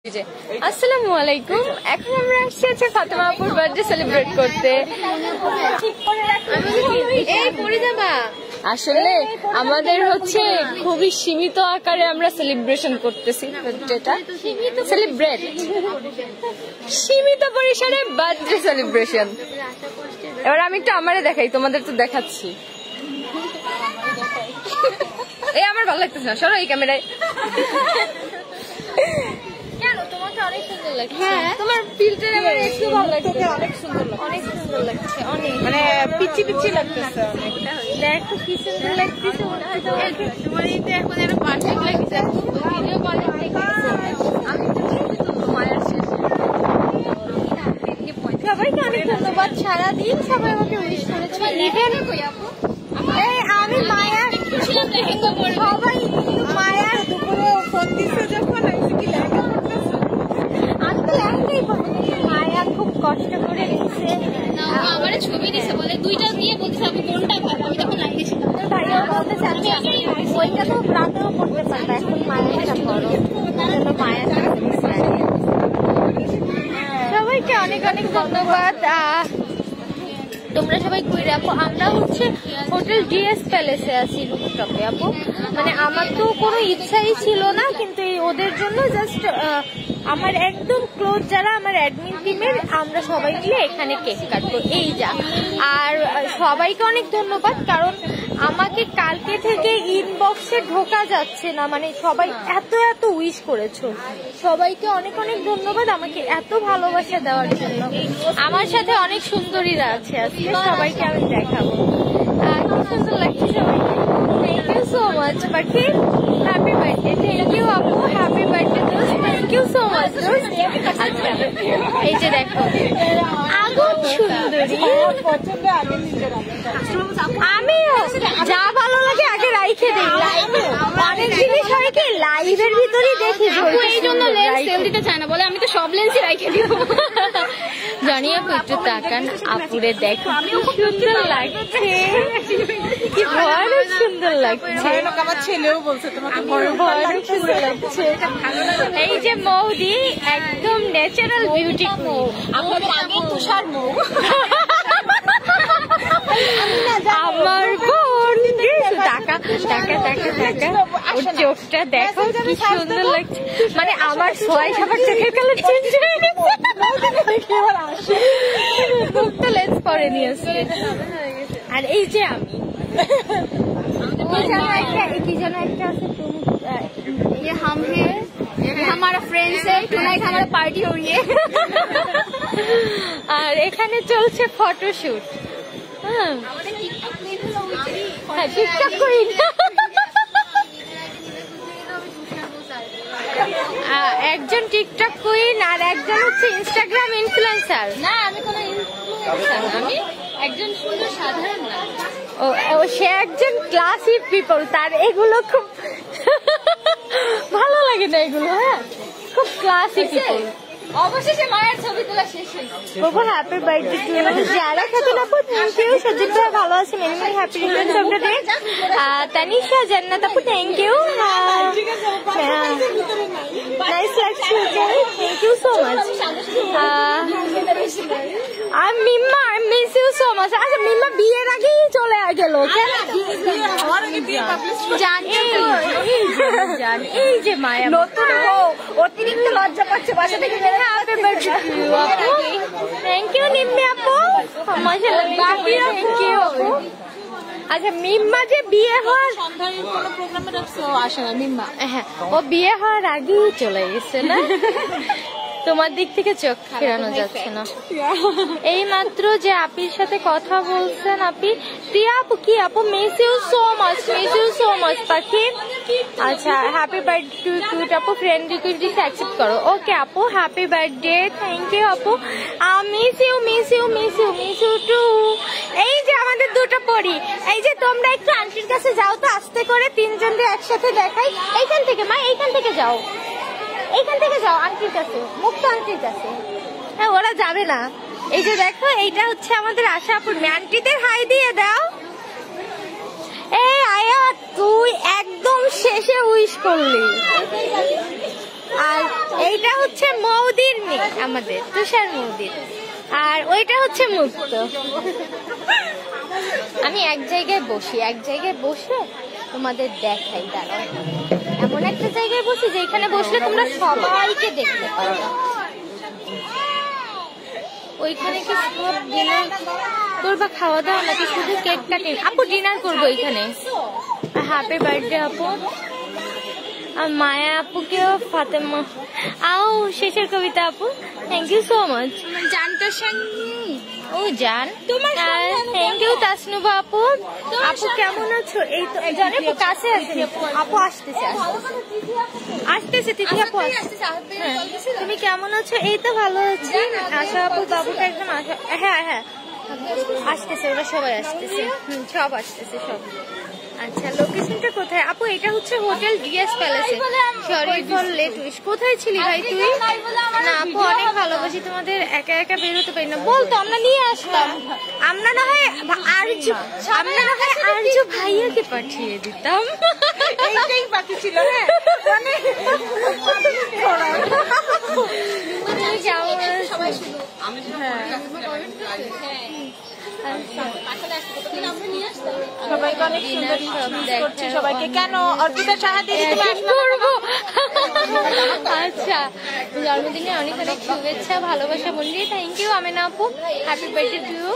আসসালামু আলাইকুম। এখন আমরা আসছি হচ্ছে ফাতেমা আপুর বার্থডে সেলিব্রেট করতে। আসলে আমাদের হচ্ছে খুবই সীমিত আকারে আমরা সেলিব্রেশন করতেছি, যেটা সেলিব্রেট সীমিত পরিসরে বার্থডে সেলিব্রেশন। এবার আমি একটু আমারে দেখাই, তোমাদের তো দেখাচ্ছি। এই আমার ভালো লাগতেছে না, সরো এই ক্যামেরায়। অনেক সুন্দর লাগছে। হ্যাঁ, তোমার ফিল্টারে আমার একটু ভালো লাগছে, অনেক সুন্দর লাগছে, অনেক সুন্দর লাগছে, অনেক মানে পিচি পিচি লাগতেছে অনেক। দেখো কি সুন্দর লাগতেছে, মনে হয় তোমার এইটা এখন এর পারফেক্ট লাগছে। ভিডিও কলে দেখতেছি আমি, তো মায়ের শেষ। সবাইকে অনেক ধন্যবাদ, সারাদিন সবাই আমাকে উইশ করেছে। ইভেন এই আমি মায়া ছিলাম লেহেঙ্গা পরে, সবাই মায়ার দুপুরে ফোন দিছে যখন আমি কি লেহেঙ্গা পরতেছি, আমি তো লেহেঙ্গাই পরতেছি। মায়া খুব কষ্ট করে দিচ্ছে, আমার ছবি দিছে বলে দুইটা দিয়ে বলছে আপনি কোনটা ভালো। আমি তখন লাইনে ছিলাম, তো ভাইয়া বলতে চাচ্ছি ওইটা তো রাতেও পড়তে পারবে, এখন মায়াটা পড়ো, জন্য মায়াটা সবাইকে অনেক অনেক ধন্যবাদ। তোমরা সবাই কই রাখো। আমরা হচ্ছে হোটেল ডিএস প্যালেসে আছি, রুফটপে আপু। মানে আমার তো কোনো ইচ্ছাই ছিল না, কিন্তু এই ওদের জন্য জাস্ট আমার একদম ক্লোজ যারা আমার অ্যাডমিন টিমের, আমরা সবাই মিলে এখানে কেক কাটবো, এই যা। আর সবাইকে অনেক ধন্যবাদ, কারণ আমাকে কালকে থেকে ইনবক্সে ঢোকা যাচ্ছে না, মানে সবাই এত এত উইশ করেছো। সবাইকে অনেক অনেক ধন্যবাদ আমাকে এত ভালোবাসা দেওয়ার জন্য। আমার সাথে অনেক সুন্দরীরা আছে আজকে, সবাইকে আমি দেখাবো। খুব সুন্দর লাগছে সবাইকে। থ্যাংক ইউ সো মাচ পাখি, হ্যাপি বার্থডে। থ্যাংক ইউ আপু, হ্যাপি বার্থডে দোস্ত, থ্যাংক ইউ সো মাচ দোস্ত। আচ্ছা এই যে দেখো আগুন সুন্দরী, আমি যা ভালো লাগে আগে রাইখে দিই। অনেক জিনিস হয় কি লাইভের ভিতরেই দেখি, এই জন্য লেন্স সেল দিতে চায় না বলে আমি তো সব লেন্সই রাইখে দিব। জানি আপু একটু তাকান, আপুরে দেখো কি সুন্দর লাগছে, কি বড় সুন্দর লাগছে। আমার ছেলেও বলছে তোমাকে বড় সুন্দর লাগছে। এই যে মৌদি একদম ন্যাচারাল বিউটি মৌ, আমাদের আগে তুষার মৌ। আমার বোন টাকা টাকা টাকা টাকা, ওর চোখটা দেখো কি সুন্দর লাগছে। মানে আমার সবাই সবার চোখের কালার চেঞ্জ হয়ে গেছে, মুখটা লেন্স পরে নিয়েছে। আর এই যে আমি কি যেন একটা আছে, ये हम हैं, हमारा फ्रेंड्स है, टुनाइट हमारा पार्टी हो रही है। আর এখানে চলছে ফটোশুট। হ্যাঁ টিকটক করি না, একজন টিকটক কুইন আর একজন হচ্ছে ইনস্টাগ্রাম ইনফ্লুয়েন্সার। না আমি কোনো ইনফ্লুয়েন্সার না, আমি একজন সুন্দর সাধারণ না। ও সে একজন ক্লাসি পিপল, তার এগুলো খুব ভালো লাগে না এগুলো। হ্যাঁ খুব ক্লাসি পিপল। অবশেষে মায়ের ছবি তোলা শেষ হয়েছে। বাবা হ্যাপি বার্থডে টু ইউ। যারা খাতুন আপু থ্যাংক ইউ। সজিব ভাই ভালো আছে, many many happy returns of the day. Tanisha Jannat আপু থ্যাংক ইউ, নাইস লাগছে, থ্যাংক ইউ সো মাচ। আর Mimma I miss you so much. আচ্ছা মিম্মা বিয়ের আগেই চলে গেল কেন? জান এই যে মায়া নতুন অতিরিক্ত লজ্জা পাচ্ছে বাসা থেকে। থ্যাংক ইউ নিম্মি আপু, মাশাআল্লাহ থ্যাংক ইউ আপু। আচ্ছা মিম্মা যে বিয়ে হওয়ার আসে না, মিম্মা হ্যাঁ ও বিয়ে হওয়ার আগেই চলে গেছে না, তোমার দিক থেকে চোখ ফেরানো যাচ্ছে না। এই মাত্র যে আপির সাথে কথা বলছেন আপি, প্রিয়া আপু কি আপু miss you so much, miss you so much পাখি। আচ্ছা হ্যাপি বার্থডে টু আপু, ফ্রেন্ড রিকোয়েস্ট অ্যাকসেপ্ট করো। ওকে আপু হ্যাপি বার্থডে, থ্যাংক ইউ আপু। Miss you miss you miss you miss you too. এই যে আমাদের দুটো পরি, এই যে তোমরা একটু আন্টির কাছে যাও তো আস্তে করে, তিনজনকে একসাথে দেখাই। এইখান থেকে মা, এইখান থেকে যাও, এইখান থেকে যাও আন্টির কাছে, মুক্ত আন্টির কাছে। হ্যাঁ ওরা যাবে না। এই যে দেখো এইটা হচ্ছে আমাদের আশাপুর মেয়ে, আন্টিদের হাই দিয়ে দাও। এই আয়া তুই একদম শেষে উইশ করলি। আর এইটা হচ্ছে মৌদির মেয়ে আমাদের, তুষার মৌদির। আর ওইটা হচ্ছে মুক্ত। আমি এক জায়গায় বসে তোমাদের দেখাই, দাঁড়াও। এমন একটা জায়গায় বসি যেখানে বসলে তোমরা সবাইকে দেখতে পারবে। ওইখানে কি সব ডিনার করবা, খাওয়া দাওয়া নাকি শুধু কেক কাটিং? আপু ডিনার করবো ওইখানে। হ্যাপি বার্থডে আপু। আর মায়া আপুকেও ফাতেমা আও শেষের কবিতা আপু, থ্যাংক ইউ সো মাচ। জানতো ও জান তোমার, থ্যাংক ইউ তাসনুবা আপু। আপু কেমন আছো? এই তো জানে আপু কাছে আছে, আপু আসতেছে তিথি আপু তুমি কেমন আছো? এই তো ভালো আছি। আশা আপু বাবুটা একদম আশা, হ্যাঁ আসতেছে, ওরা সবাই আসতেছে, সব আসতেছে সব। আচ্ছা লোকেশনটা কোথায় আপু? এটা হচ্ছে হোটেল ডিএস প্যালেসে। Sorry for late wish. কোথায় ছিলি ভাই তুই? না আপু অনেক ভালোবাসি তোমাদের, একা একা বের হতে পারি না। বলতো আমরা নিয়ে আসতাম, আমরা না হয় আরজু ভাইয়াকে পাঠিয়ে দিতাম। এইটাই বাকি ছিল। সবাইকে অনেক সুন্দর করছি সবাইকে। কেন অর্পিতা সাহায্য করবো? আচ্ছা জন্মদিনে অনেক অনেক শুভেচ্ছা, ভালোবাসা বন্ধু। থ্যাংক ইউ আমেনা আপু, হ্যাপি বার্থডে টু ইউ।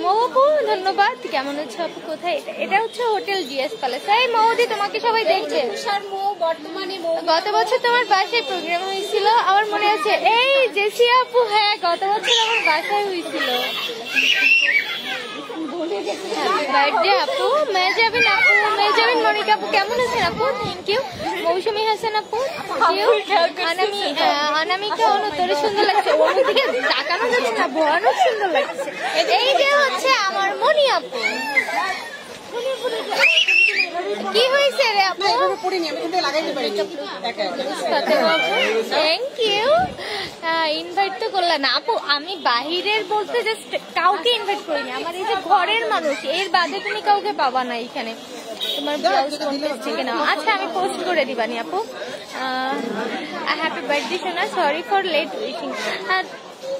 মৌ আপু ধন্যবাদ। কেমন আছো আপু? কোথায়? এটা হচ্ছে হোটেল ডিএস প্যালেস। এই মৌদি তোমাকে সবাই দেখছে। গত বছর তোমার বাসায় প্রোগ্রাম হয়েছিল আমার মনে আছে। এই জেসি আপু, হ্যাঁ গত বছর আমার বাসায় হয়েছিল। বার্থডে আপু, মেজাবিন আপু, মেজাবিন মনিকা আপু কেমন আছেন আপু? Thank you. মৌসুমী হাসান আপু, অনামিকা অনু তোর সুন্দর লাগছে। অন্যদিকে তাকানো যাচ্ছে না, ভয়ানক সুন্দর লাগছে। এই যে হচ্ছে আমার মনি আপু। কি হয়েছে রে আপু? Thank you. ইনভাইট তো করলাম না আপু, আমি বাহিরের বলতে জাস্ট কাউকে ইনভাইট করিনি। আমার এই যে ঘরের মানুষ, এর বাদে তুমি কাউকে পাবা না এখানে। তোমার ব্লাউজ কন্টেস্ট থেকে নাও। আচ্ছা আমি পোস্ট করে দিবানি আপু। হ্যাপি বার্থডে সোনা, sorry for late wishing.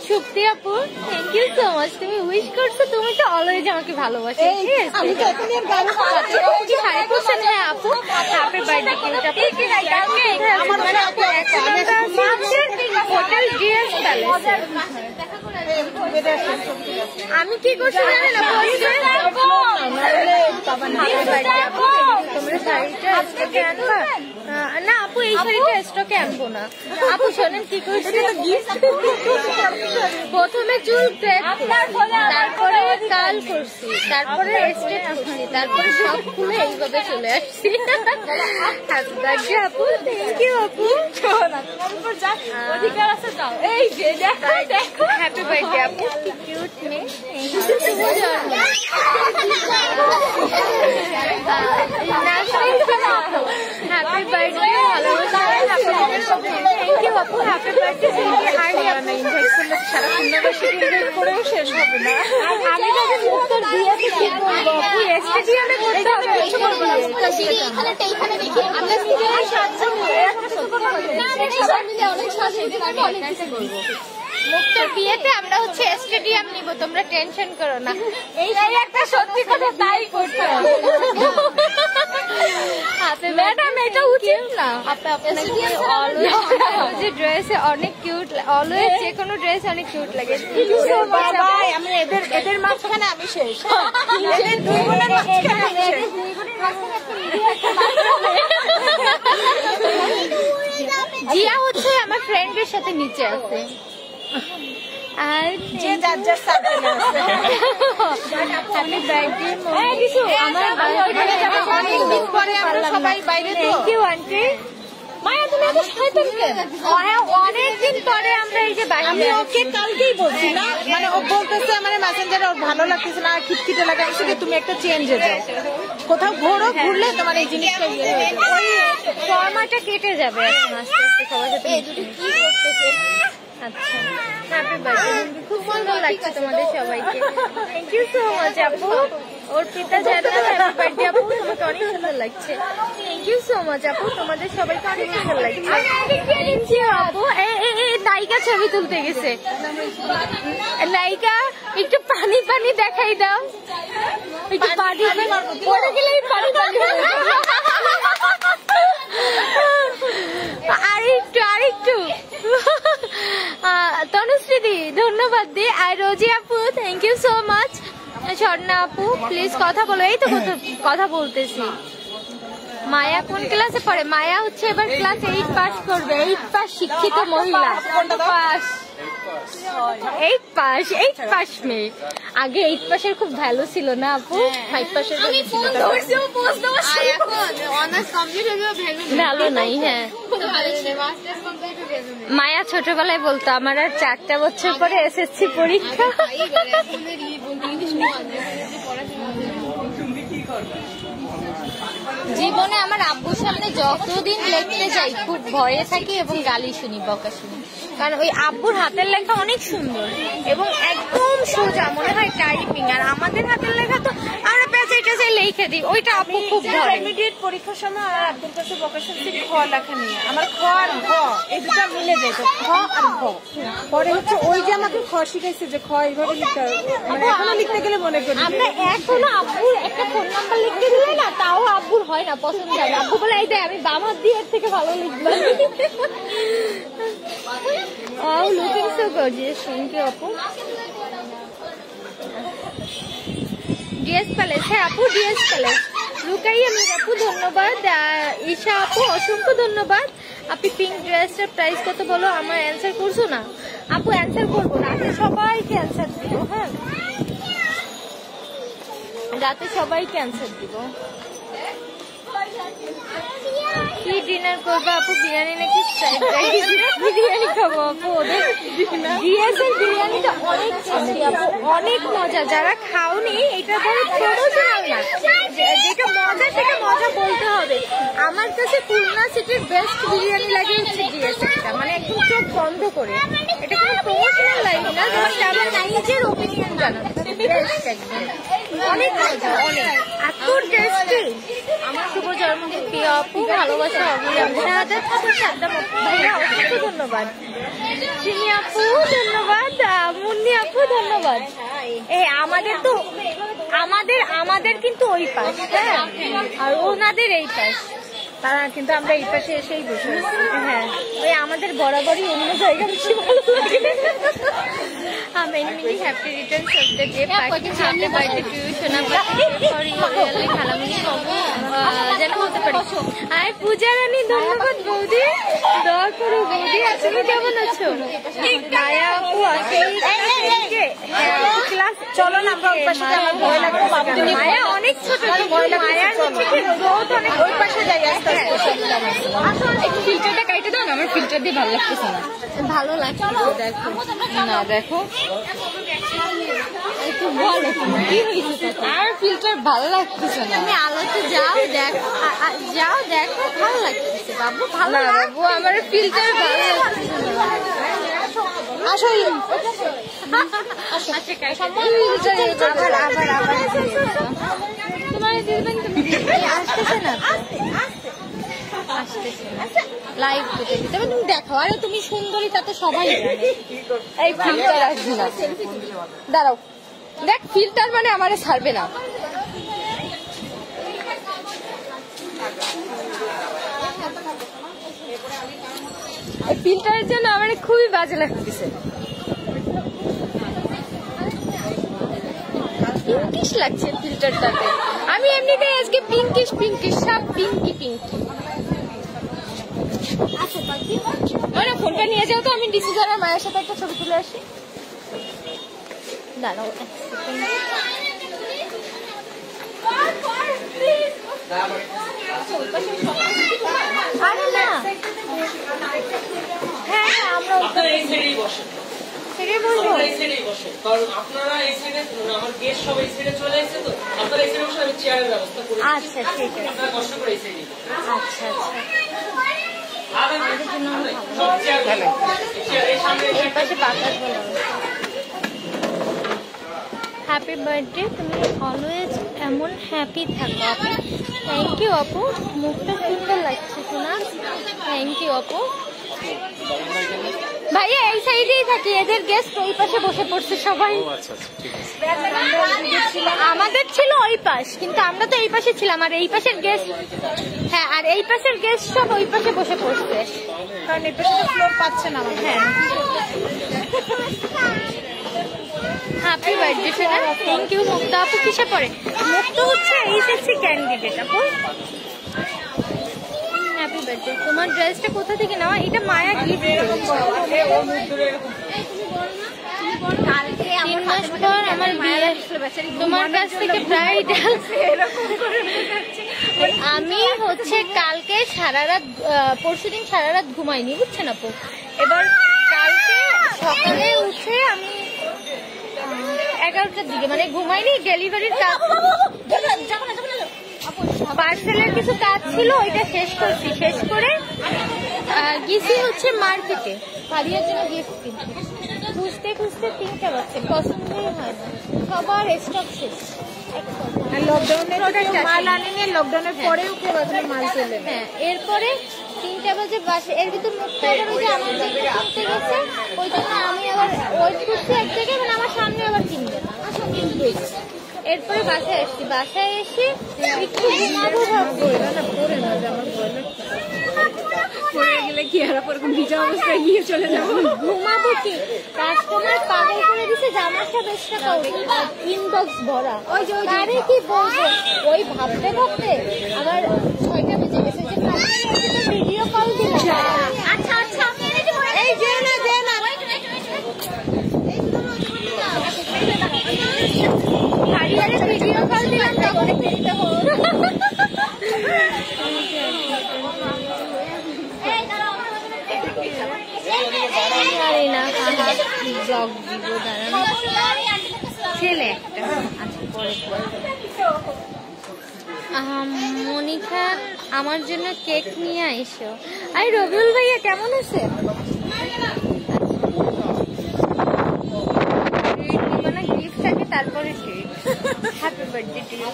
Shukti আপু থ্যাংক ইউ সো মাচ, তুমি উইশ করছো। তুমি তো অলওয়েজ আমাকে ভালোবাসো। হ্যাঁ আপু, happy birthday. Hotel DS palace. আমি কি করছি জানেন না, তোমরা শাড়িটা স্টকে আনবা না আপু? এই শাড়িটা স্টকে আনবো না আপু। শোনেন কি করছি, প্রথমে চুল ক্রেপ, তারপরে কাল করছি, তারপরে স্ট্রেট করছি, তারপরে সব খুলে এইভাবে চলে আসছি। হ্যাপি বার্থডে আপু, থ্যাংক ইউ আপু। অধিকার আছে যাও। এই যে দেখো হ্যাপি বার্থডে আপু, কি কিউট মেয়ে। হ্যাপি বার্থডে, ভালোবাসা। থ্যাংক ইউ আপু, হ্যাপি বার্থডে। করেও শেষ হবে না। আমি যখন উত্তর দিয়েছি কি করবো আপু? স্টেডিয়ামে করতে হবে। মুক্তার বিয়েতে আমরা হচ্ছে স্টেডিয়াম নিব, তোমরা টেনশন করো না। এই একটা সত্যি কথা, তাই করতে হবে। ম্যাডাম এটা উচিত না। যে ড্রেসে অনেক কিউট, অলওয়েজ যে কোনো ড্রেস অনেক কিউট লাগে। আমি এদের মাঝখানে আমি শেষ। এদের দুই বোনের মাঝখানে আমি শেষ। জিয়া হচ্ছে আমার ফ্রেন্ডের সাথে নিচে আছে। আর যে যার যার সাবজেক্ট আছে। হ্যাপি বার্থডে আমার অনেকদিন পরে আমরা সবাই বাইরে। Thank you aunty. মায়া তুমি এত শয়তান কেন? অনেকদিন পরে আমরা এই যে বাইরে। আমি ওকে কালকেই বলছি না, মানে ও বলতেছে আমার মেসেঞ্জারে ওর ভালো লাগতেছে না, খিটখিটে লাগে। আসলে তুমি একটা চেঞ্জে যাও, কোথাও ঘোরো, ঘুরলে তোমার এই জিনিসটা ইয়ে হয়ে যাবে। ওই ফর্মাটা কেটে যাবে এখন আস্তে আস্তে সবার সাথে। কি করতেছে? আচ্ছা হ্যাপি বার্থডে, খুব সুন্দর লাগছে তোমাদের সবাইকে। থ্যাংক ইউ সো মাচ আপু। ওর পিতা জানা হ্যাপি বার্থডে আপু, তোমাকে অনেক সুন্দর লাগছে। থ্যাংক ইউ সো মাচ আপু, তোমাদের সবাইকে অনেক সুন্দর লাগছে আপু। নায়িকা ছবি তুলতে গেছে, নায়িকা একটু পানি পানি দেখাই দাও, একটু পানি পড়ে গেলে পানি পানি আরেকটু তনুশ্রী ধন্যবাদ দি, আর রোজি আপু thank you so much. Swarna আপু প্লিজ কথা বলো, এই তো কথা বলতেছি। মায়া কোন ক্লাসে পড়ে? মায়া হচ্ছে এবার ক্লাস 8 পাস করবে। 8 পাস শিক্ষিত মহিলা, 8 পাস মেয়ে। আগে 8 পাসের খুব ভ্যালু ছিল না আপু? 5 পাসের ভ্যালু নাই। হ্যাঁ, মায়া ছোটবেলায় বলতো আমার আর 4টা বছর পরে এসএসসি পরীক্ষা। জীবনে আমার আব্বুর সামনে যতদিন লিখতে যাই খুব ভয়ে থাকি এবং গালি শুনি, বকা শুনি, কারণ ওই আব্বুর হাতের লেখা অনেক সুন্দর এবং একদম সোজা, মনে হয় টাইপিং। আর আমাদের হাতের লেখা তো আমরা পেঁচাই টেঁচাই লিখে দিই, ওইটা আব্বু খুব ধরে। ইমিডিয়েট পরীক্ষার সময় আর আব্বুর কাছে বকা শুনছি খ লেখা নিয়ে, আমার খ আর ঘ এই দুটা মিলে যেত, খ আর ঘ। পরে হচ্ছে ওই যে আমাকে খ শিখাইছে যে খ এইভাবে লিখতে হবে, মানে এখনো লিখতে গেলে মনে করি আমরা এখনো আব্বুর একটা ফোন নাম্বার লিখতে দিলে না, তাও আব্বুর হয় না, পছন্দ হয় না। আব্বু বলে এই দেয় আমি বাম হাত দিয়ে এর থেকে ভালো লিখবো। Oh, looking so gorgeous. Thank you, আপু। ডিএস প্যালেস, হ্যাঁ আপু ডিএস প্যালেস। রুকাইয়া মির আপু ধন্যবাদ। ঈশা আপু অসংখ্য ধন্যবাদ। আপনি পিঙ্ক ড্রেসটার প্রাইস কত বলো? আমার অ্যান্সার করছো না আপু? অ্যান্সার করবো রাতে, সবাইকে অ্যান্সার দিব। হ্যাঁ, রাতে সবাইকে অ্যান্সার দিব। কি ডিনার করবো আপু? বিরিয়ানি নাকি বিরিয়ানি খাবো আপু? ওদের ডিএসের বিরিয়ানিটা অনেক টেস্টি আপু, অনেক মজা। যারা খাওনি এটা ধরো প্রমোশনাল না, যেটা মজা সেটা মজা বলতে হবে। আমার কাছে খুলনা সিটির বেস্ট বিরিয়ানি লাগে হচ্ছে ডিএসেরটা, মানে একদম চোখ বন্ধ করে। এটা কোনো প্রমোশনাল লাইন না, জাস্ট আমার নিজের ওপিনিয়ন জানাতে, বেস্ট একদম, অনেক মজা, অনেক এত টেস্টি। আমার শুভ জন্মদিন প্রিয় আপু, ভালোবাসা অবিরাম। শাহাদাত আপু, সাদ্দাম আপু ভাইয়া অসংখ্য ধন্যবাদ। চিনি আপু ধন্যবাদ। মুন্নি আপু ধন্যবাদ। আমাদের কিন্তু ওই পাশ, হ্যাঁ, আর ওনাদের এই পাশ, তারা কিন্তু আমরা এই পাশে এসেই বসে আছি। হ্যাঁ, ওই আমাদের বরাবরই অন্য জায়গা বেশি ভালো লাগে। Many many happy returns of the day. Happy birthday to you, Shona. Sorry, really খালামণি বাবু যেন হতে পারি। আর পূজা রানী ধন্যবাদ বৌদি, দোয়া করো বৌদি। তুমি কেমন আছো? মায়া আপু আছে ক্লাস, চলো না আমরা ওই পাশে যাই, আমার ভয় লাগছে। মায়া অনেক ছোট, মায়ার হচ্ছে কি গ্রোথ অনেক, ওই পাশে যাই। ফিল্টারটা কাইটে দাও না, আমার ফিল্টার দিয়ে ভালো লাগতেছে না। ভালো লাগছে, দেখো না, দেখো একটু বলো কি হয়েছে। আর ফিল্টার ভালো লাগতেছে না। তুমি আলোতে যাও, দেখো যাও, দেখো ভালো লাগতেছে বাবু। ভালো বাবু, আমার ফিল্টার ভালো লাগতেছে না। আসলে তোমার দিদিবেন আসতেছে না, লাইভ দিতে, তুমি দেখো। আরে তুমি সুন্দরী, তা তো সবাই জানে। এই ফিল্টার আসবে না, দাঁড়াও, দেখ ফিল্টার মানে আমারে ছাড়বে না। এই ফিল্টারের জন্য আমার খুবই বাজে লাগতেছে। পিঙ্কিশ লাগছে ফিল্টারটাতে। আমি এমনিতে আজকে পিঙ্কিশ সব পিঙ্কি। আচ্ছা ফোনটা নিয়ে যাও তো, আমি ডিসিজার আর মায়ের সাথে একটা ছবি তুলে আসি। দাঁড়াও এক সেকেন্ড। আরে না, হ্যাঁ আমরা সেটাই বলবো। আচ্ছা ঠিক আছে, আচ্ছা এই পাশে বাতাস বলো। হ্যাপি বার্থডে, তুমি অলওয়েজ এমন হ্যাপি থাকো। আপনি থ্যাংক ইউ আপু, মুখটা সুন্দর লাগছে শোনা। থ্যাংক ইউ আপু। ভাইয়া এই সাইডেই থাকি, এদের গেস্ট ওই পাশে বসে পড়ছে সবাই। আমাদের ছিল ওই পাশ, কিন্তু আমরা তো এই পাশে ছিলাম, আর এই পাশের গেস্ট, হ্যাঁ, আর এই পাশের গেস্ট সব ওই পাশে বসে পড়ছে, কারণ এই পাশে ফ্লোর পাচ্ছে না। হ্যাঁ। হ্যাপি বার্থডে সোনা, থ্যাংক ইউ। মুক্তা আপু কিসে পড়ে? মুক্তা হচ্ছে এইচএসসি ক্যান্ডিডেট আপু। Happy birthday. তোমার ড্রেসটা কোথা থেকে নেওয়া? এটা মায়া গিফট করেছে। 3 মাস পর আমার বিয়ে, তোমার কাছ থেকে ব্রাইডাল। আমি হচ্ছে কালকে সারা রাত, পরশুদিন সারা রাত ঘুমাইনি, বুঝছেন আপু। এবার কালকে সকালে উঠে আমি 11টার দিকে, মানে ঘুমাইনি, ডেলিভারির কাজ, পার্সেলের কিছু কাজ ছিল, ওইটা শেষ করছি। শেষ করে গেছি হচ্ছে মার্কেটে ভাবিয়ার জন্য গিফট কিনতে। খুঁজতে খুঁজতে 3টা বাজছে, পছন্দই হয় না, সবার স্টক শেষ। লকডাউনের মাল আনেনি, লকডাউনের পরেও কেউ মাল চলে। হ্যাঁ, এরপরে 3টা বাজে বাসে, এর ভিতর মুক্তা আবার ওই যে আমার জন্য কিনতে গেছে, ওই জন্য আমি আবার ওয়েট করছি এক জায়গায়, মানে আমার সামনে আবার কিনবে না। এরপরে বাসায় আসছি, বাসায় এসে একটু ঘুমাবো ভাববো, পড়ে গেলে কি আর ওরকম ভিজা অবস্থায় গিয়ে চলে যাবো। ঘুমাবো কি, কাস্টমার পাগল করে দিছে যে আমারটা 10 টাকা ইনবক্স ভরা, ওই যে আরে কি বলবো, ওই ভাবতে ভাবতে আমার 6টা বেজে গেছে। যে ভিডিও কল দিলাম, আচ্ছা আচ্ছা এই যে না হারিয়ারে ভিডিও কল দিলাম তখন জানি না ব্লগ দিব, দাঁড়ানো ছেলে একটা। আচ্ছা পরে মনিকা আমার জন্য কেক নিয়ে আইসো। আই রবিউল ভাইয়া কেমন আছে? গিফট থাকে তারপরে হ্যাপি বার্থডে টু ইউ।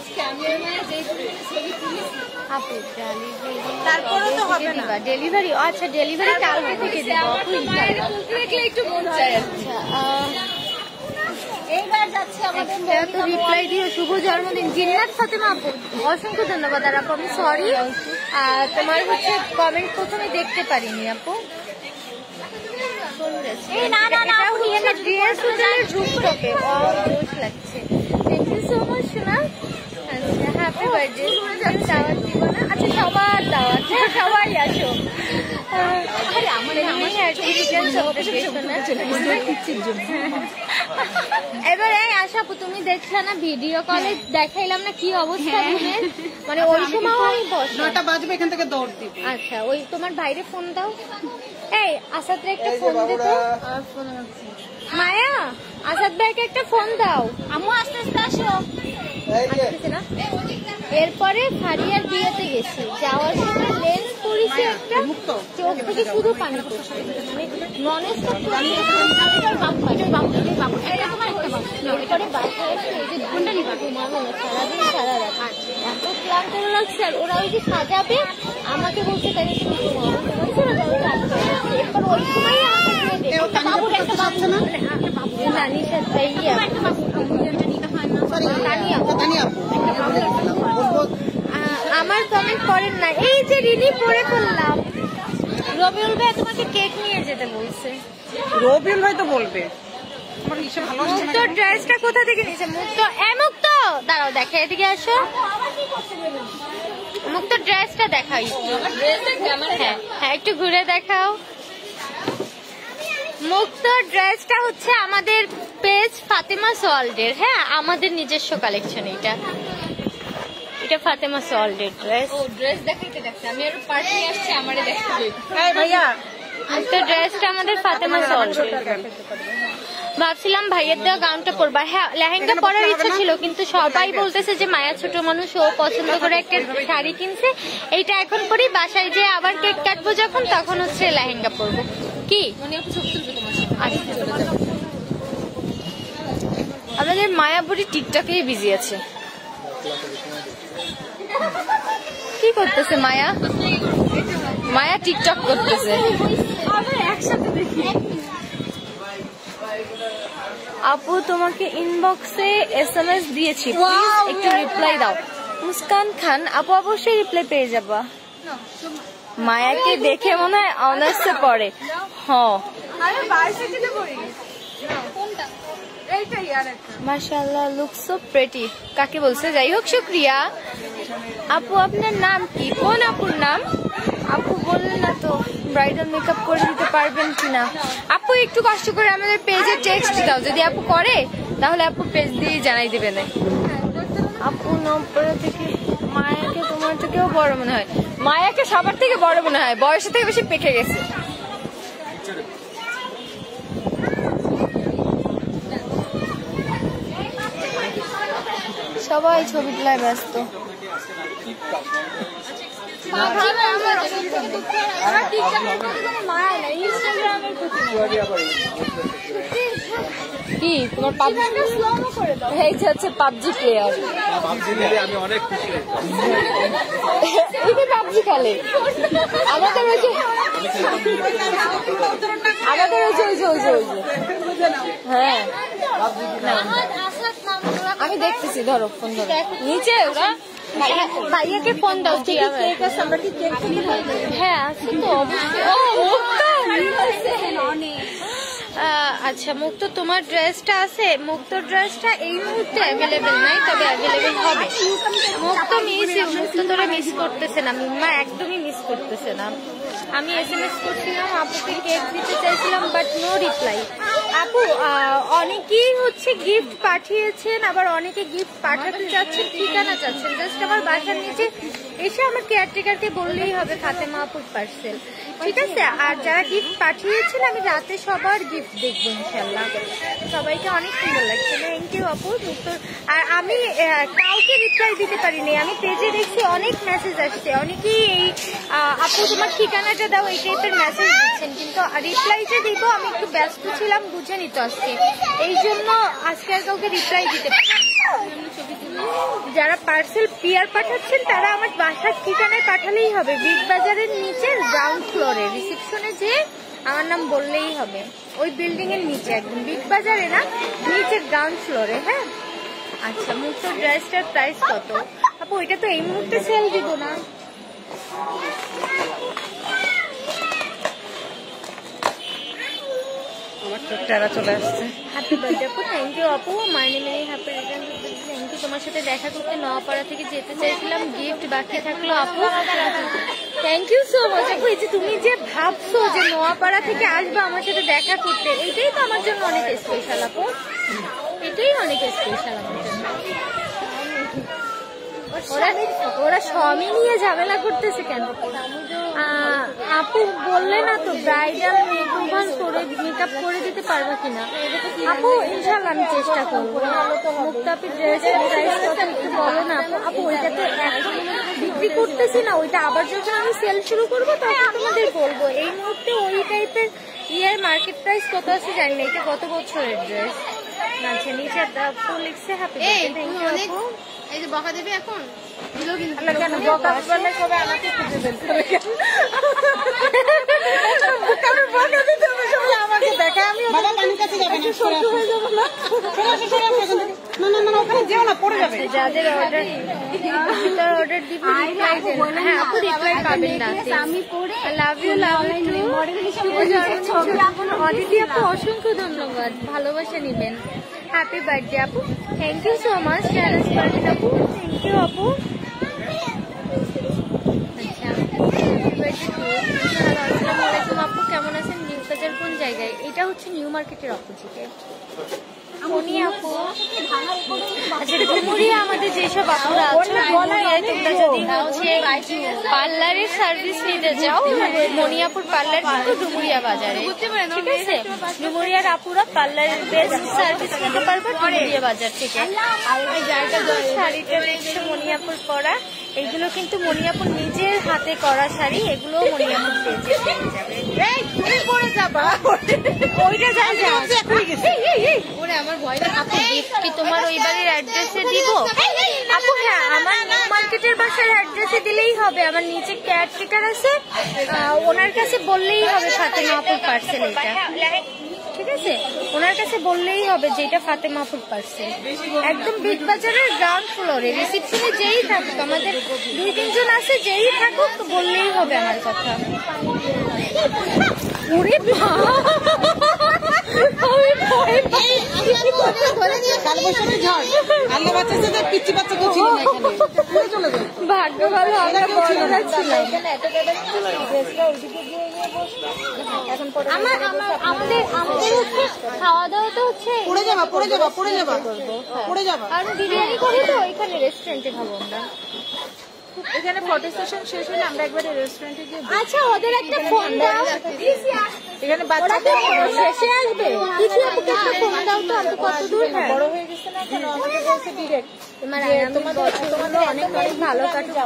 তারপরে তো হবে না ডেলিভারি। আচ্ছা ডেলিভারি কালকে থেকে দেবো, একটু মন চায়। আচ্ছা এইবার যাচ্ছে আমাদের তো রিপ্লাই দিও। শুভ জন্মদিন জিন্নাত ফাতেমা আপু, অসংখ্য ধন্যবাদ। আর আপু আমি সরি, তোমার হচ্ছে কমেন্ট প্রথমে দেখতে পারিনি আপু। লাগছে, থ্যাংক ইউ সো মাচ সোনা। আচ্ছা হ্যাপি বার্থডে। দাওয়াত দিব না? আচ্ছা সবার দাওয়াত, সবাই আসো। এবার এই আশা আপু তুমি দেখলে না ভিডিও কলে দেখাইলাম না কি অবস্থা, মানে ওই সময় আমি 9টা বাজবে এখান থেকে দৌড় দিব। আচ্ছা ওই তোমার বাইরে ফোন দাও। এই আসাদরে একটা ফোন দে তো। মায়া আসাদ ভাইকে একটা ফোন দাও। আম্মু আস্তে আস্তে আসো। আসতেছে না। এরপরে ফারিয়ার বিয়েতে গেছি, যাওয়ার সময় লেন্স পরিছে একটা, চোখ থেকে শুধু পানি পড়ছে, মানে নন স্টপ এরপরে বাসায় এসে এই যে ঘুমাবো না সারাদিন সারা রাত, এত ক্লান্ত লাগছে। আর ওরা ওই যে সাজাবে আমাকে বলছে তাই এরপর ওই সময় আমার কমেন্ট করেন না। এই যে রিনি পরে ফেললাম। রবিউল ভাই তোমাকে কেক নিয়ে যেতে বলছে। রবিউল ভাই তো বলবে। মুক্ত ড্রেসটা কোথা থেকে নিয়েছে? মুক্ত মুক্ত দাঁড়াও দেখে এদিকে আসো। মুক্ত ড্রেসটা দেখাই, হ্যাঁ একটু ঘুরে দেখাও। মুক্ত ড্রেসটা হচ্ছে আমাদের পেজ ফাতেমা ওয়ার্ল্ডের, হ্যাঁ আমাদের নিজস্ব কালেকশন। এটা ফাতেমা ওয়ার্ল্ডের ড্রেস। ও ড্রেস দেখাইতে দেখছি আমি, আর পার্টি আসছে আমারে দেখতে। এই ভাইয়া মুক্ত ড্রেসটা আমাদের ফাতেমা ওয়ার্ল্ডের। ভাবছিলাম ভাইয়ের দেওয়া গাউনটা পরবা, হ্যাঁ লেহেঙ্গা পরার ইচ্ছা ছিল, কিন্তু সবাই বলতেছে যে মায়া ছোট মানুষ, ও পছন্দ করে একটা শাড়ি কিনছে, এইটা এখন পরি, বাসায় যে আবার কেক কাটবো যখন তখন হচ্ছে লেহেঙ্গা পরবো। কি আমাদের মায়াবুড়ি টিকটকেই বিজি আছে। কি করতেছে মায়া? মায়া টিকটক করতেছে। আপু তোমাকে ইনবক্সে SMS দিয়েছি, প্লিজ একটু রিপ্লাই দাও। মুস্কান খান আপু অবশ্যই রিপ্লাই পেয়ে যাবা। মায়াকে দেখে মনে হয় অনার্সে পড়ে। হ্যাঁ মাশাআল্লাহ, লুক সো প্রেটি। কাকে বলছে? যাই হোক শুক্রিয়া। আপু আপনার নাম কি? কোন আপুর নাম? আপু বললেন না তো ব্রাইডাল মেকআপ করে দিতে পারবেন কিনা। আপু একটু কষ্ট করে আমাদের পেজে টেক্সট দাও, যদি আপু করে তাহলে আপু পেজ দিয়ে জানাই দিবে না। আপু নবপাড়া থেকে মায়াকে তোমার থেকেও বড় মনে হয়। মায়াকে সবার থেকে বড় মনে হয়, বয়সের থেকে বেশি পেকে গেছে। সবাই ছবি তোলায় ব্যস্ত। কি তোমার পাবজি প্লেয়ার? পাবজি খেলে আমাদের হ্যাঁ আমি দেখতেছি। ধরো ফোন ধরো নিচে ওরা। ভাইয়াকে ফোন দাও। হ্যাঁ আছে তো অবশ্যই। আচ্ছা মুক্ত তোমার ড্রেসটা আছে? মুক্ত ড্রেসটা এই মুহূর্তে অ্যাভেলেবেল নাই, তবে অ্যাভেলেবেল হবে। মুক্ত মুক্ত তোরা মিস করতেছে না, মিম্মা একদমই মিস করতেছে না। আমি SMS করছিলাম, আপুকে কেক দিতে চাইছিলাম, বাট নো রিপ্লাই। আপু অনেকেই হচ্ছে গিফট পাঠিয়েছেন, আবার অনেকে গিফট পাঠাতে চাচ্ছেন, ঠিকানা চাচ্ছেন। জাস্ট আমার বাসার নিচে এসে আমার কেয়ারটেকারকে বললেই হবে ফাতেমা আপুর পার্সেল, ঠিক আছে? আর যারা গিফট পাঠিয়েছেন আমি রাতে সবার গিফট দেখবো ইনশাল্লাহ। সবাইকে অনেক সুন্দর লাগছে, থ্যাংক ইউ আপু। আর আমি কাউকে রিপ্লাই দিতে পারিনি, আমি পেজে দেখছি অনেক মেসেজ আসছে, অনেকেই এই আপু তোমার ঠিকানাটা দাও এই টাইপের মেসেজ দিচ্ছেন, কিন্তু রিপ্লাইটা দিব আমি একটু ব্যস্ত ছিলাম, বুঝে নিত আজকে, এই জন্য আজকে আর কাউকে রিপ্লাই দিতে পারি। যারা পার্সেল পিয়ার পাঠাচ্ছেন তারা আমার বাসার ঠিকানায় পাঠালেই হবে, বিগ বাজারের নিচে গ্রাউন্ড ফ্লোরে রিসেপশনে যে আমার নাম বললেই হবে, ওই বিল্ডিং এর নিচে একদম, বিগ বাজারে না, নিচে গ্রাউন্ড ফ্লোরে। হ্যাঁ আচ্ছা মুক্ত ড্রেসটার প্রাইস কত? আপু ওইটা তো এই মুহূর্তে সেল দিব না। চলে আসছে। হ্যাপি বার্থডে আপু, থ্যাংক ইউ আপু। মাইনে মেনে হ্যাপি রিটার্ন, থ্যাংক ইউ। তোমার সাথে দেখা করতে নওয়াপাড়া থেকে যেতে চাইছিলাম, গিফট বাকি থাকলো আপু, থ্যাংক ইউ সো মাচ আপু। এই যে তুমি যে ভাবছো যে নোয়াপাড়া থেকে আসবে আমার সাথে দেখা করতে, এটাই তো আমার জন্য অনেক স্পেশাল আপু, এটাই অনেক স্পেশাল আমার জন্য। ওরা স্বামী নিয়ে ঝামেলা করতেছে কেন? আপু বললে না তো ব্রাইডাল মেকআপ করে দিতে পারবা কিনা? আপু ইনশাল্লাহ আমি চেষ্টা করবো। মুক্তাপি ড্রেসের প্রাইস কথা একটু বলো না আপু। আপু ওইটা তো এখন বিক্রি করতেছি না, ওইটা আবার যখন আমি সেল শুরু করবো তখন তোমাদের বলবো। এই মুহূর্তে ওই টাইপের ইয়ার মার্কেট প্রাইস কত আছে জানি না। এটা কত বছরের ড্রেস? আচ্ছা নিচে আপু লিখছে হ্যাপি বার্থডে, থ্যাংক ইউ আপু। এই যে বকা দেবে এখন দিলো কিন্তু কেন বকা বললে কবে আমাকে খুঁজে বের করে কেন কারণ বকা দিতে হবে সবাই আমাকে দেখে আমি বাবা পানির কাছে যাবে না সহ্য হয়ে যাবে না না না না ওখানে যেও না পড়ে যাবে। যাদের অর্ডার দিব রিপ্লাই দেন। হ্যাঁ আপু রিপ্লাই পাবেন না, আমি পড়ে লাভ ইউ মডেল হিসেবে ছবি এখন অদিতি আপু অসংখ্য ধন্যবাদ, ভালোবাসা নেবেন। হ্যাপি বার্থডে আপু, thank you so much challenge পারবেন আপু, থ্যাংক ইউ আপু। আচ্ছা আসসালামু আলাইকুম আপু, কেমন আছেন? নিউ বাজার কোন জায়গায়? এটা হচ্ছে নিউ মার্কেটের অপোজিটে। মনি আপু আচ্ছা ডুমুরিয়া আমাদের যেসব আপুরা আছে ডুমুরিয়ায় তোমরা যদি হচ্ছে পার্লারের সার্ভিস নিতে চাও, মনিয়াপুর পার্লার কিন্তু ডুমুরিয়া বাজারে, ঠিক আছে? ডুমুরিয়ার আপুরা পার্লারের বেস্ট সার্ভিস নিতে পারবে ডুমুরিয়া বাজার থেকে। আর এই জায়গা শাড়িটা দেখছে মনিয়াপুর পরা, এগুলো কিন্তু মনিয়াপুর নিজের হাতে করা শাড়ি, এগুলো মনিয়াপুর পেজে পেয়ে যাবে। তুমি পরে যাবা ওইটা ওরে আমার ভয় না। আপু গিফট কি তোমার ওই বাড়ির অ্যাড্রেসে দিব? আপু হ্যাঁ, আমার নিউ মার্কেটের বাসার অ্যাড্রেসে দিলেই হবে। আমার নিচে কেয়ারটেকার আছে, ওনার কাছে বললেই হবে ফাতেমা আপুর পার্সেল এটা, ঠিক আছে? ওনার কাছে বললেই হবে যে এটা ফাতেমা আপুর পার্সেল। একদম বিগ বাজারের গ্রাউন্ড ফ্লোরে রিসিপশনে যেই থাকুক, আমাদের 2-3 জন আছে, যেই থাকুক বললেই হবে আমার কথা। ওরে ভাগ্য ভালো, আমরা বড়রা ছিলাম। আমাদের খাওয়া দাওয়া তো হচ্ছে, কারণ বিরিয়ানি করি তো এখানে রেস্টুরেন্টে খাবো আমরা। এখানে ফটো সেশন শেষ হলে আমরা একবারে রেস্টুরেন্টে গিয়ে। আচ্ছা, ওদের একটা ফোন দাও, এখানে বাচ্চাদের শেষে আসবে। কিছু আপুকে একটা ফোন দাও তো, আমি কত দূর বড় হয়ে গেছে না এখন, আমাকে বলছে ডিরেক্ট তোমাদের অনেক অনেক ভালো কাটুক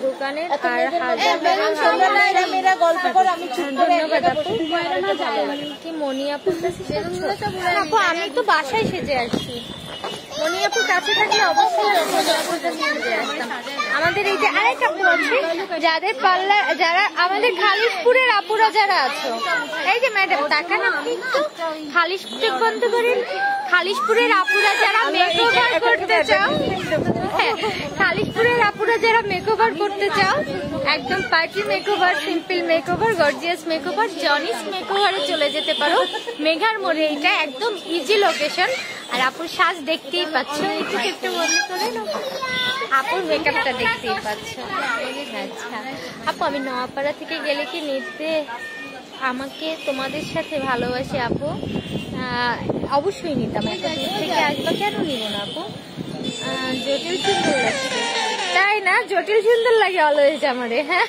দোকানের। আর মেয়েরা গল্প করে, আমি ধন্যবাদ আপু। কি মনি আপুর কাছে? আপু আমি তো বাসায় সেজে আসছি, মনি আপুর কাছে থাকলে অবশ্যই আমাদের এই যে আরেক আপু আছে যাদের পার্লার, যারা আমাদের খালিশপুরের আপুরা যারা আছো, এই যে ম্যাডাম তাকান আপনি একটু, খালিশপুর বন্ধ করেন। খালিশপুরের আপুরা যারা মেকওভার করতে চাও, হ্যাঁ খালিশপুরের আপুরা যারা মেকওভার করতে চাও, একদম party makeover, simple makeover, gorgeous makeover, জনিস মেকওভারে চলে যেতে পারো। মেঘার মোড়ে এটা একদম ইজি লোকেশন। আর আপুর সাজ দেখতেই পাচ্ছ, একটু মনে করে আপুর মেকআপটা দেখতেই পাচ্ছ। আচ্ছা আপু, আমি নোয়াপাড়া থেকে গেলে কি নিতে আমাকে তোমাদের সাথে ভালোবাসি আপু? অবশ্যই নিতাম, এত দূর থেকে আসবা, কেন নিব না আপু? জটিল সুন্দর লাগছে, তাই না? জটিল সুন্দর লাগে অলওয়েজ আমারে। হ্যাঁ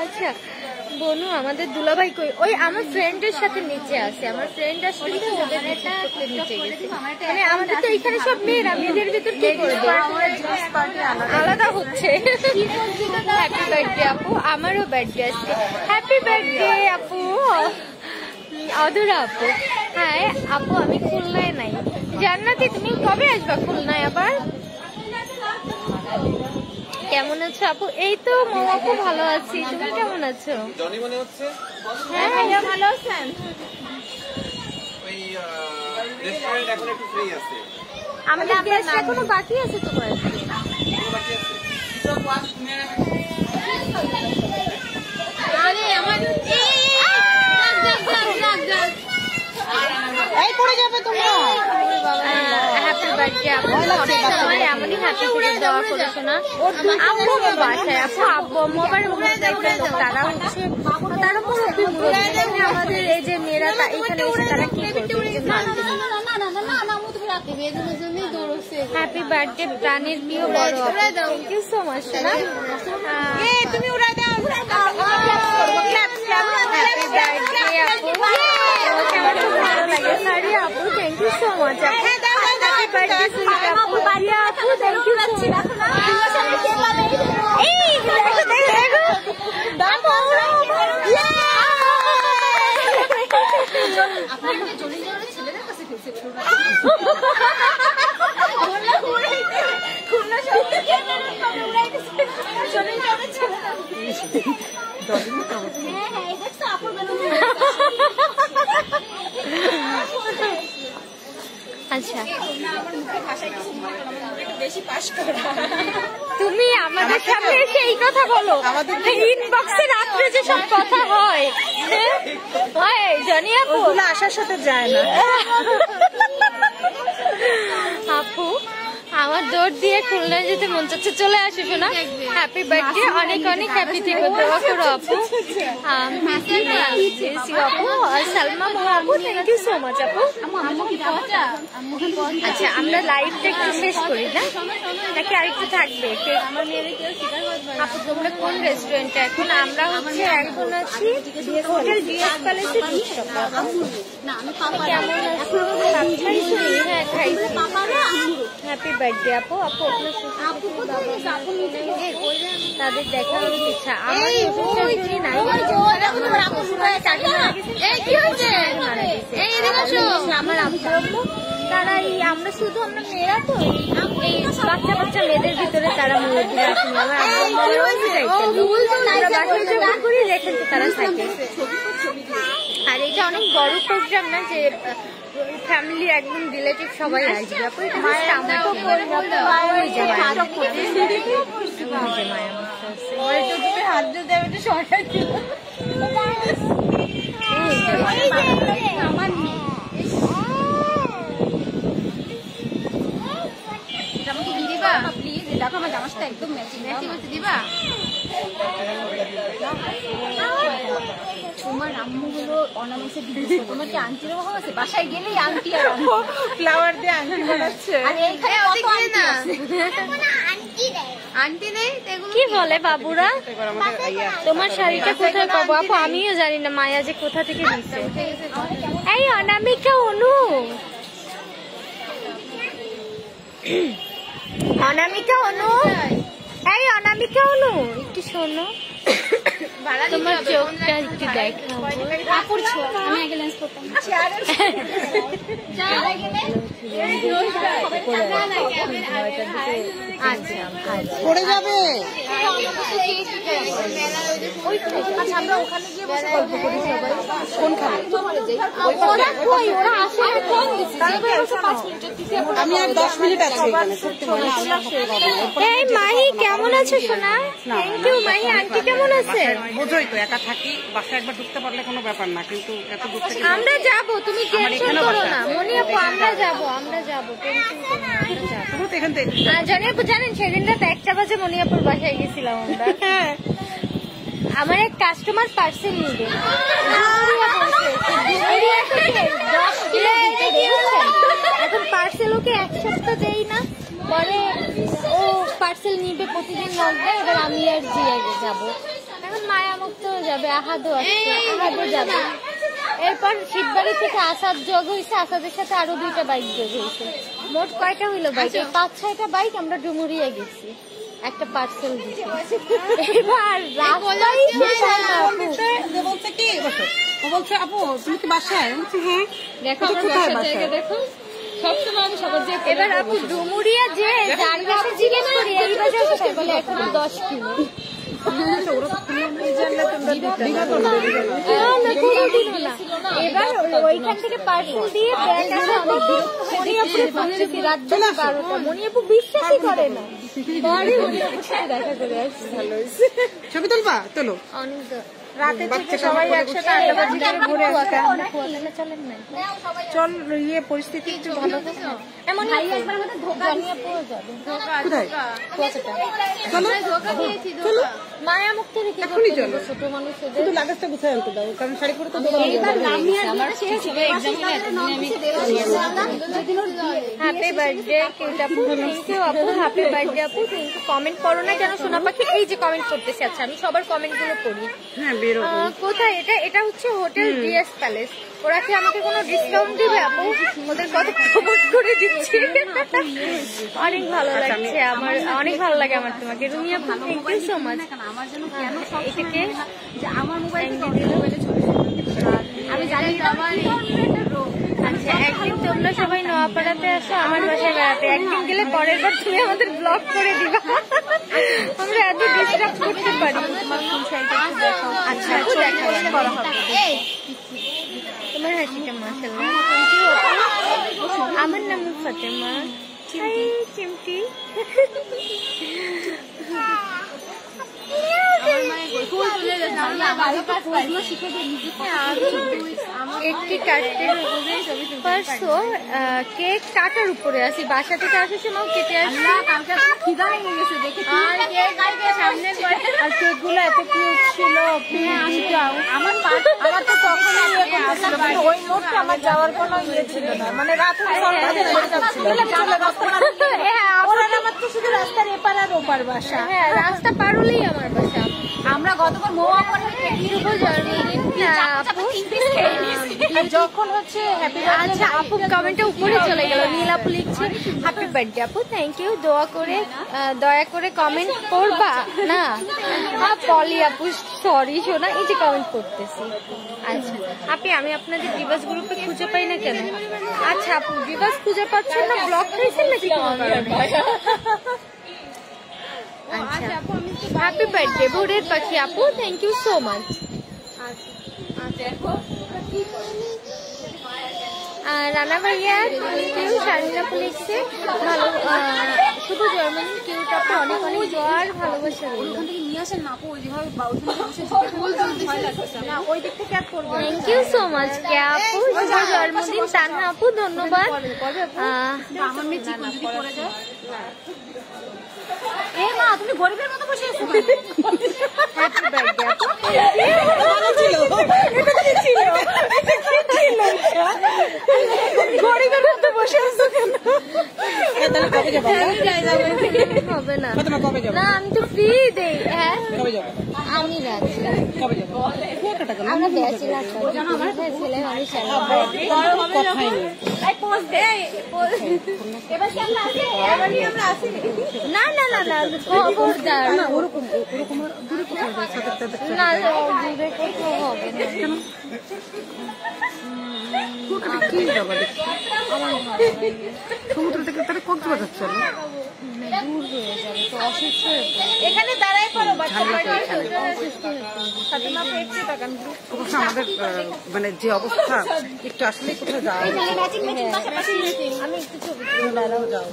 আচ্ছা বনু, আমাদের দুলাভাই কই? ওই আমার ফ্রেন্ডের সাথে নিচে আছে, আমার ফ্রেন্ড আসলে তো ওদের নিচে গেছে। মানে আমাদের তো এখানে সব মেয়েরা, মেয়েদের ভিতর কি করবে, আলাদা হচ্ছে। হ্যাপি বার্থডে আপু, আমারও বার্থডে আজকে। হ্যাপি বার্থডে আপু। অধুরা আপু, হ্যাঁ আপু আমি খুলনায় নাই। জান্নাতি, তুমি কবে আসবা খুলনায় আবার? কেমন আছো আপু? এই তো আপু ভালো আছি, তুমি কেমন আছো? হ্যাঁ ভালো আছেন। আমাদের গেস্ট এখনো বাকি আছে তোমার? এই পড়ে যাবে তোমরা। হ্যাপি বার্থডে আপু, সবাই এমনই হ্যাপি করে দেওয়া করেছো না আপু? বাসায় আপু আব্বু মোবাইল তারা হচ্ছে, তারা আমাদের এই যে মেয়েরা এখানে এসে তারা কি করবে? হ্যাপি বার্থডে প্রাণের প্রিয় বড় আপু, থ্যাংক ইউ সো মাচ। তুমি উড়া দাও। হ্যাপি বার্থডে আপু, ভালো লাগে। সরি আপু, thank you so much. Happy birthday sweet আপু, বাড়িয়া আপু, থ্যাংক ইউ সো মাচ। এই দেখো দেখো দেখো আচ্ছা তুমি আমাদের সামনে এসে এই কথা বলো, ইনবক্সে রাত্রে যে সব কথা হয় জানি আপু, আসার সাথে যায় না আপু। আমার দৌড় দিয়ে খুলনা যেতে মন চাচ্ছে, চলে আসো শোনা। হ্যাপি বার্থডে, অনেক অনেক হ্যাপি থেকে দোয়া করো আপু। আপু সালমা আপু, থ্যাংক ইউ সো মাচ আপু। আচ্ছা আমরা লাইভটা একটু শেষ করি না, নাকি আরেকটু থাকবে? আপু তোমরা কোন রেস্টুরেন্টে এখন? আমরা হচ্ছে এখন আছি হোটেল ডিএস প্যালেসে। কেমন আছো? হ্যাঁ খাইছি। হ্যাপি বার্থডে আপু। আপু তাদের দেখা ইচ্ছা আমার আমার আব্বু তারা এই আমরা শুধু আমরা মেয়েরা তো এই বাচ্চা বাচ্চা মেয়েদের ভিতরে তারা মুরব্বী আসেনি। আমার আমরা বাসায় যখন করি দেখেন তো তারা থাকে। আর এটা অনেক বড় প্রোগ্রাম না যে ফ্যামিলির একদম রিলেটিভ সবাই আসবে। দেখো আমার জামাটা একদম ম্যাচিং করতে দিবা। তোমার আম্মু হলো অর্নামেন্টসের বিজনেস, তোমার কি আন্টির অভাব আছে? বাসায় গেলেই আন্টি আর ফ্লাওয়ার দিয়ে আন্টি বানাচ্ছে। আর এইখানে কত আন্টি আছে? আন্টি নেই কি বলে বাবুরা? তোমার শাড়িটা কোথায় পাবো আপু? আমিও জানি না মায়া যে কোথা থেকে দিচ্ছে। এই অনামিকা, অনু, অনামিকা, অনু, এই অনামিকা, অনু একটু শোনো, তোমার চোখটা একটু দেখাবো। আমি আগে লেন্স করতাম। পড়ে যাবে। আচ্ছা আমরা ওখানে গিয়ে বসে গল্প করি সবাই। কোনখানে? আমি আর 10 মিনিট আছি এখানে। এই মাহি কেমন আছো সোনা? Thank you Mahi. আন্টি কেমন আছে? বোঝোই তো একা থাকি, বাসায় একবার ঢুকতে পারলে কোনো ব্যাপার না, কিন্তু এত দূর থেকে আমরা যাব, তুমি টেনশন করো না মনি আপু, আমরা যাব, আমরা যাব, টেনশন করো না, আমরা যাব। তুমি তো এখান থেকে জানি আপু, জানেন সেদিন রাত 1টা বাজে মনি আপুর বাসায় গেছিলাম আমরা। আমার এক কাস্টমার পার্সেল নিবে, এখন পার্সেল ওকে 1 সপ্তাহ দেই না, পরে ও পার্সেল নিবে, প্রতিদিন নক দেয়। এবার আমি আর জিয়া যাবো, এখন মায়া মুক্ত যাবে, আহাদও আসছে, আহাদও যাবে। এরপর শিববাড়ি থেকে আসাদ যোগ হয়েছে, আসাদের সাথে আরো 2টা বাইক যোগ হয়েছে। মোট কয়টা হইলো বাইক? 5-6টা বাইক আমরা ডুমুরিয়া গেছি, একটা পার্সেল দিতে। এবার বলছে কি ও বলছে আপু তুমি কি বাসায়? বলছি হ্যাঁ। দেখো দেখো সবসময় আমি সবার যে এবার আপু ডুমুরিয়া যে যার কাছে জিজ্ঞেস করি এই বাজার কোথায়, বলে এখন 10 কিলো। এবার ওইখান থেকে পার্সেল দিয়ে ব্যাগ আসে, অনেক মনিয়াপু বিশ্বাসই করে না, দেখা করে আসছে। ছবি তুলবা? তোলো। অনেক রাতে থেকে সবাই একসাথে আড্ডাবাজি করে ঘুরে আসতাম। চলেন না, চল ইয়ে পরিস্থিতি একটু ভালো। এমন চলো মায়া মুক্ত রেখে এখনই চলো। ছোট মানুষদের শুধু লাগেজটা গুছাই আনতে দাও, কারণ শাড়ি পরে তো হ্যাপি বার্থডে আপু, থ্যাংক ইউ আপু, হ্যাপি বার্থডে আপু, থ্যাংক ইউ। কমেন্ট করো না কেন সোনা পাখি? এই যে কমেন্ট করতেছি। আচ্ছা আমি সবার কমেন্ট গুলো পড়ি। হ্যাঁ বেরো। কোথায় এটা? এটা হচ্ছে হোটেল ডিএস প্যালেস। ওরা কি আমাকে কোনো ডিসকাউন্ট দিবে আপু? ওদের কত প্রমোট করে দিচ্ছি। অনেক ভালো লাগছে আমার, অনেক ভালো লাগে আমার তোমাকে। রুমি আপু থ্যাংক ইউ সো মাচ। আমার জন্য কেন এটাকে যে আমার মোবাইল আমি জানি আমার আচ্ছা একদিন তোমরা সবাই নোয়াপাড়াতে আসো আমার বাসায় বেড়াতে, একদিন গেলে পরের বার তুমি আমাদের ব্লগ করে দিবা, আমরা এত ডিস্টার্ব করতে পারি। আচ্ছা করা হবে তোমার হাসিটা মাশাআল্লাহ। আমার নাম ফাতেমা। চিমটি একটি কেক কাটার উপরে আছি, বাসা থেকে আসার সময় কেটে আসি। আর কেক গুলো এত কিউট ছিল। আমার তো তখন ওই মুহূর্তে আমার যাওয়ার কোনো ইয়ে ছিল না, মানে রাত আমার তো শুধু রাস্তার এপার আর ওপার বাসা। হ্যাঁ রাস্তা পার হলেই আমার বাসা। আমরা গতবার মৌয়া করে শুভ জন্মদিন আপু, যখন হচ্ছে হ্যাপি আচ্ছা আপু কমেন্টে উপরে চলে গেল। নীল আপু লিখছে হ্যাপি বার্থডে আপু, থ্যাংক ইউ। দয়া করে কমেন্ট করবা না। পলি আপু সরি শোনা, এই যে কমেন্ট করতেছি। আচ্ছা আপনি, আমি আপনাদের ডিভাইস গ্রুপে খুঁজে পাই না কেন? আচ্ছা আপু ডিভাইস খুঁজে পাচ্ছেন না, ব্লক হয়েছেন নাকি কোনো কারণে? আচ্ছা হ্যাপি বার্থডে ভোরের পাখি আপু, thank you so much. Rana ভাইয়া কেউ শারমিন আপু লিখছে ভালো, শুধু জার্মানি কেউ আপু অনেক অনেক জোয়ার ভালোবাসা রইল। নিয়ে আসেন না আপু, ওই যেভাবে ওই দিক থেকে আর করবো। থ্যাংক ইউ সো মাচ কে আপু, শুভ জন্মদিন তানহা আপু, ধন্যবাদ। আমার মেয়ে চিকন যদি পড়ে যায়। এ মা তুমি গরিবের মতো বসে আছো। হ্যাপি বার্থডে আপু। গরিবের মতো বসে আছো কেন? হবে না না, আমি তো ফ্রি দেই। হ্যাঁ আমি রাখছি, আমরা ব্যাচেলার জানো, আমার ছেলে মানুষ না না না না খবরদার না, ওরকম না দূরে কোথাও হবে না। সমুদ্র থেকে তারা কক্সবাজার চলো, দূর হয়ে যাবে তো, অসুস্থ হয়ে পড়বে। এখানে দাঁড়ায় পড়ো বাচ্চা। আমাদের মানে যে অবস্থা, একটু আসলে কোথাও যাওয়া আমি একটু ছবি যাও।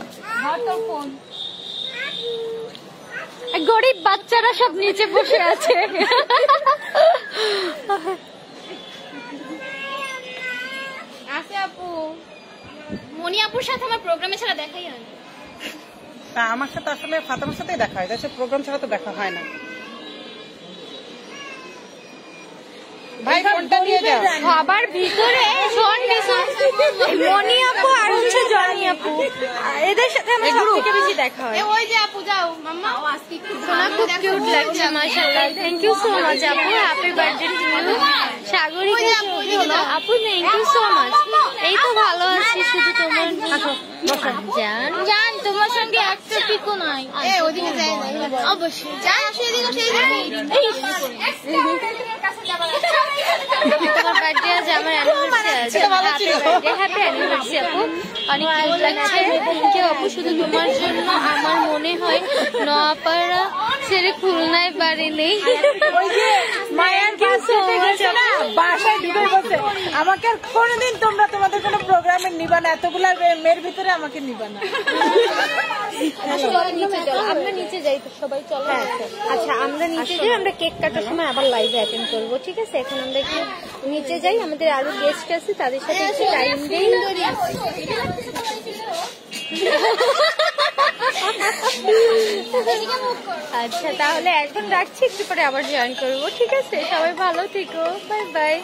গরিব বাচ্চারা সব নিচে বসে আছে। আছে আপু, মনি আপুর সাথে আমার প্রোগ্রামে ছাড়া দেখাই হয় না। আমার সাথে আসলে ফাতেমার সাথেই দেখা হয়, তাছাড়া প্রোগ্রাম ছাড়া তো দেখা হয় না। ভাই ফোনটা নিয়ে যাও। সবার ভিতরে মনি আপু আর হচ্ছে জনি আপু, এদের সাথে আমার সবথেকে বেশি দেখা হয়। ওই যে আপু যাও মাম্মা, আজকে একটু সোনা খুব কিউট লাগছে মাশাআল্লাহ, থ্যাংক ইউ সো মাচ আপু, happy birthday to you. Sagarika হলো আপু, থ্যাংক ইউ সো মাচ। এই তো ভালো আছি, শুধু তোমার জান জান তোমার সঙ্গে একটা পিকো নাই। ওদিকে যাই অবশ্যই যাই, সেদিকে সেই তোমার বার্থডে আজ, আমার অ্যানিভার্সারি আছে। হ্যাপি অ্যানিভার্সারি আপু, অনেক কিউট লাগছে। থ্যাংক ইউ আপু, শুধু তোমার জন্য আমার মনে হয় নোয়াপাড়া ছেড়ে খুলনায় বাড়ি নেই। বাসায় ঢুকে বসে আমাকে আর কোনোদিন তোমরা তোমাদের কোনো প্রোগ্রামে নিবা না, এতগুলা মেয়ের ভিতরে আমাকে নিবা না। আমরা নিচে যাই তো সবাই, চলো। আচ্ছা আমরা নিচে যাই, আমরা কেক কাটার সময় আবার লাইভে অ্যাটেন্ড করবো, ঠিক আছে? এখন আমরা একটু নিচে যাই, আমাদের আরো গেস্ট আছে, তাদের সাথে একটু টাইম দিই। আচ্ছা তাহলে এখন রাখছি, একটু পরে আবার জয়েন করবো, ঠিক আছে? সবাই ভালো থেকো, বাই বাই।